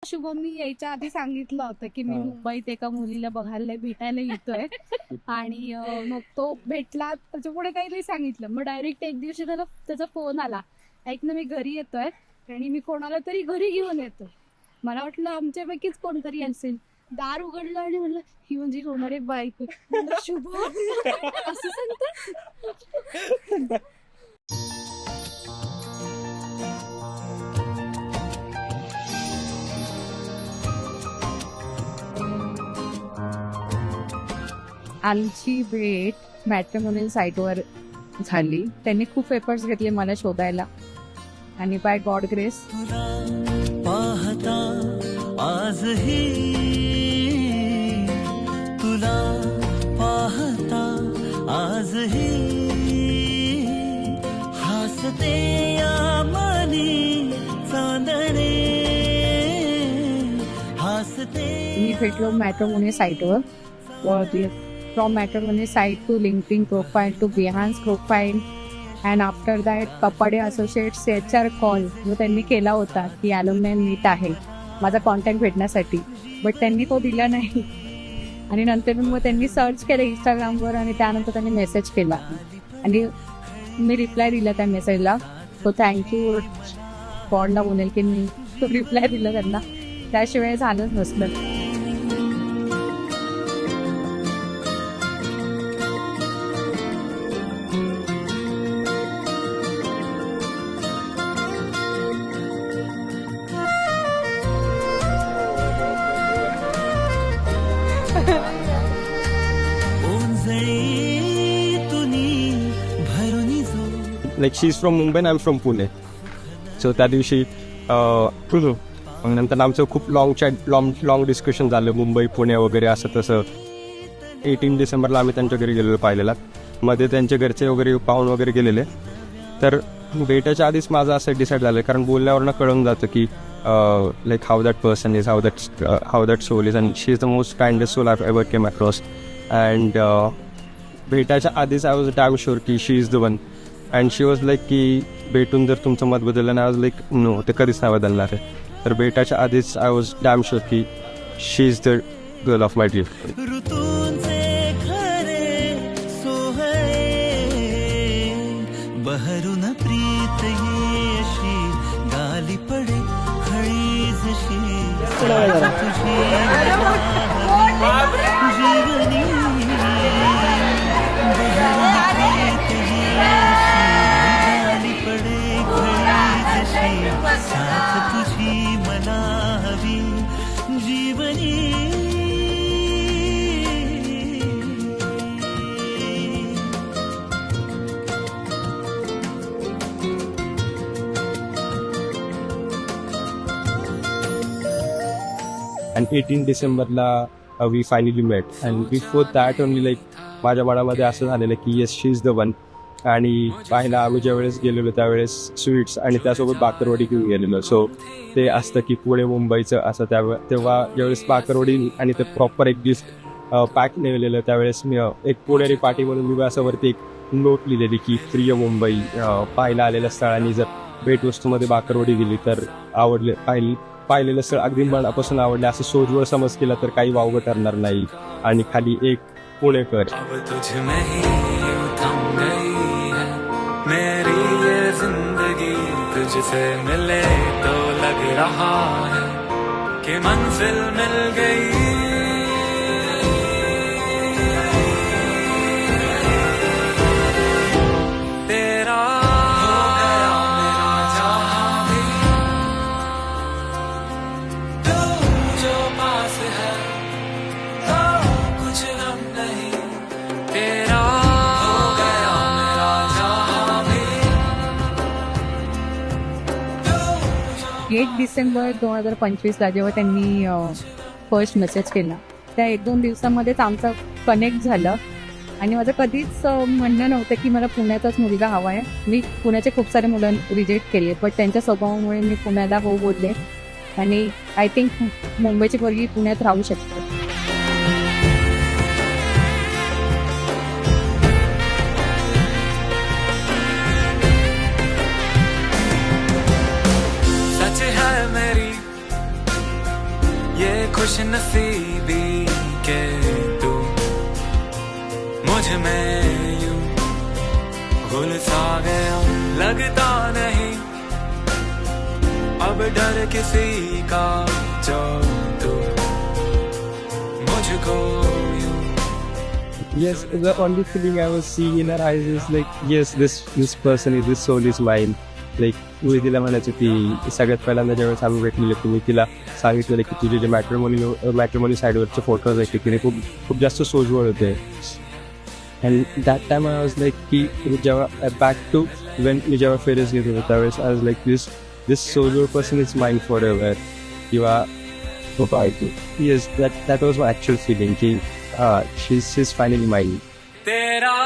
शुभमनी यायच्या आधी सांगितलं होतं की मी मुंबईत एका मुलीला बघायला भेटायला येतोय आणि मग तो भेटला, त्याच्या पुढे काही नाही सांगितलं. मग डायरेक्ट एक दिवशी त्याचा फोन आला, ऐक ना मी घरी येतोय आणि मी कोणाला तरी घरी घेऊन येतो. मला वाटलं आमच्यापैकीच कोणतरी असेल. दार उघडलं आणि म्हणलं ही म्हणजे होणारे बायको. शुभ असं सांगतात. आमची भेट मॅट्रिमोनियल साईटवर झाली. त्यांनी खूप एफर्ट्स घेतले मला शोधायला आणि बाय गॉड ग्रेस पाहता आजही तुला पाहता आजही हसते या मनी चांदणे हसते. मी भेटलो मॅट्रिमोनियल साईटवर. From matrimony site to LinkedIn profile to Behance profile and after that Kapade associates HR call जो त्यांनी केला होता की ॲल्युमनाय मीट आहे माझा कॉन्टॅक्ट भेटण्यासाठी, बट त्यांनी तो दिला नाही. आणि नंतर मग त्यांनी सर्च केलं इंस्टाग्रामवर आणि त्यानंतर त्यांनी मेसेज केला आणि मी रिप्लाय दिला त्या मेसेजला. तो थँक्यू गॉडला बोलेल की मी तो रिप्लाय दिला त्यांना, त्याशिवाय झालंच नसलं. Like she's from Mumbai and I'm from Pune. So त्या दिवशी मग नंतर आमचं खूप लॉंग डिस्कशन झालं मुंबई पुणे वगैरे असं तसं. 18 डिसेंबरला आम्ही त्यांच्या घरी गेलेलो पाहिलेला. मध्ये त्यांच्या घरचे वगैरे पाहून वगैरे गेलेले. तर भेटायच्या आधीच माझं असं डिसाईड झालं, कारण बोलण्यावरनं कळून जातं की like how that person is, how that soul is, and she is the most kindest soul I ever came across. And भेटायच्या आधीच आय वॉज डॅम शुअर की she is the one. And she was like की भेटून जर तुमचं मत बदललं ना, आय वॉज लाईक नो, ते कधीच नाही बदलणार आहे. तर भेटायच्या आधीच आय वॉज डॅम शुअर की she is the girl of my dream. बहरून प्रीत येशी गाली पडे खळी जशी जीवनी गाली पडे खळी जशी साथ तुझी मला हवी जीवनी. And 18 डिसेंबरला we finally met. And before that only like माझ्या मनामध्ये असं झालेलं की yes she is the one. आणि पाहायला आम्ही ज्यावेळेस गेलेलो त्यावेळेस स्वीट्स आणि त्यासोबत बाकरवडी घेऊन गेलेलो. सो ते असतं की पुणे मुंबईचं असं तेव्हा ज्यावेळेस बाकरवडी आणि ते प्रॉपर एक गिफ्ट पॅक नेलेलं त्यावेळेस मी एक पुणेरी पार्टी म्हणून मी असं वरती एक नोट लिहिलेली की प्रिय मुंबई, पाहायला आलेल्या स्थळांनी जर भेटवस्तूमध्ये बाकरवडी दिली तर पाहिलेलं स्थळ अगदी मनापासून आवडले असं सोजवळ समज केला तर काही वावगं ठरणार नाही. आणि खाली एक पुणेकर. मेरी ये जिंदगी तुझसे मिले तो लग रहा है कि मंजिल मिल गई. तेरा हो गया मेरा जहां भी, तू जो पास है तो कुछ गम नहीं. तेरा 8 डिसेंबर 2025ला जेव्हा त्यांनी फर्स्ट मेसेज केला त्या 1-2 दिवसामध्येच आमचं कनेक्ट झालं. आणि माझं कधीच म्हणणं नव्हतं की मला पुण्याचाच मुलगा हवा आहे. मी पुण्याचे खूप सारे मुलं रिजेक्ट केले, बट त्यांच्या स्वभावामुळे मी पुण्याला हो बोलले. आणि आय थिंक मुंबईची पोरगी पुण्यात राहू शकते. ये खुश नसीबी के तू मुझ में यूं घुल सा गया, लगता नहीं अब डर किसी का, जो तू मुझको यूं. Yes, the only feeling I was seeing in her eyes is like, yes, this person is, this soul is mine. Like, मी तिला म्हणायचं की सगळ्यात पहिल्यांदा ज्यावेळेस आम्ही भेटलेलो की मी तिला सांगितलेलं की तुझे जे मॅट्रिमोनी साईडवरचे फोटोज आहेत की ते खूप जास्त सोजवळ होते. And that time I was like की जेव्हा बॅक टू मी जेव्हा फेरेस घेत होतो त्यावेळेस आय वॉज लाईक दिस सोजवळ person is mind forever. किंवा yes that was my actual feeling की she's finally mine. तेरा